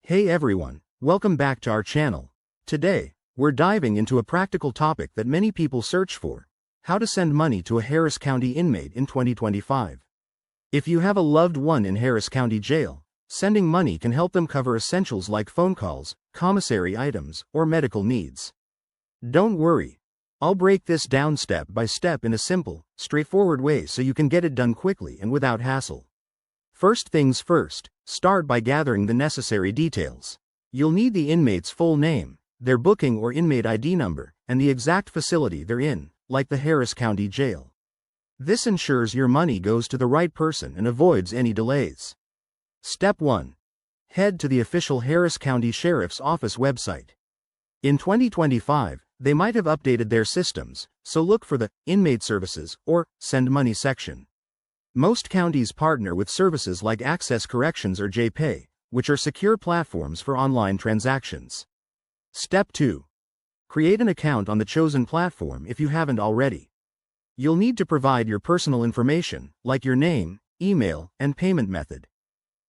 Hey everyone, welcome back to our channel. Today, we're diving into a practical topic that many people search for: how to send money to a Harris County inmate in 2025. If you have a loved one in Harris County Jail, sending money can help them cover essentials like phone calls, commissary items, or medical needs. Don't worry. I'll break this down step by step in a simple, straightforward way so you can get it done quickly and without hassle. First things first, start by gathering the necessary details. You'll need the inmate's full name, their booking or inmate ID number, and the exact facility they're in, like the Harris County Jail. This ensures your money goes to the right person and avoids any delays. Step 1. Head to the official Harris County Sheriff's Office website. In 2025, they might have updated their systems, so look for the Inmate Services or Send Money section. Most counties partner with services like Access Corrections or JPay, which are secure platforms for online transactions. Step 2. Create an account on the chosen platform if you haven't already. You'll need to provide your personal information, like your name, email, and payment method.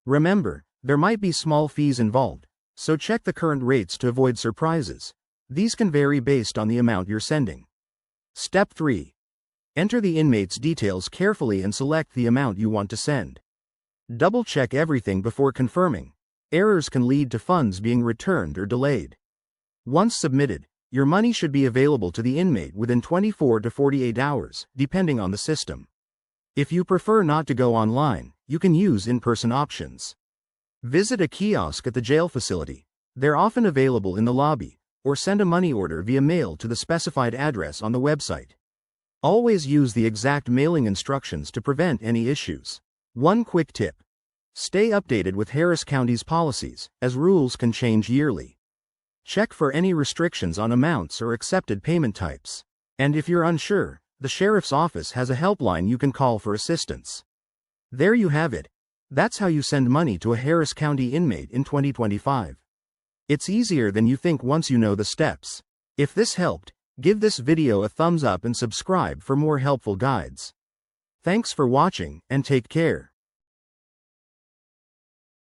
Remember, there might be small fees involved, so check the current rates to avoid surprises. These can vary based on the amount you're sending. Step 3. Enter the inmate's details carefully and select the amount you want to send. Double-check everything before confirming. Errors can lead to funds being returned or delayed. Once submitted, your money should be available to the inmate within 24 to 48 hours, depending on the system. If you prefer not to go online, you can use in-person options. Visit a kiosk at the jail facility. They're often available in the lobby, or send a money order via mail to the specified address on the website. Always use the exact mailing instructions to prevent any issues. One quick tip: stay updated with Harris County's policies, as rules can change yearly. Check for any restrictions on amounts or accepted payment types. And if you're unsure, the Sheriff's Office has a helpline you can call for assistance. There you have it. That's how you send money to a Harris County inmate in 2025. It's easier than you think once you know the steps. If this helped, give this video a thumbs up and subscribe for more helpful guides. Thanks for watching, and take care.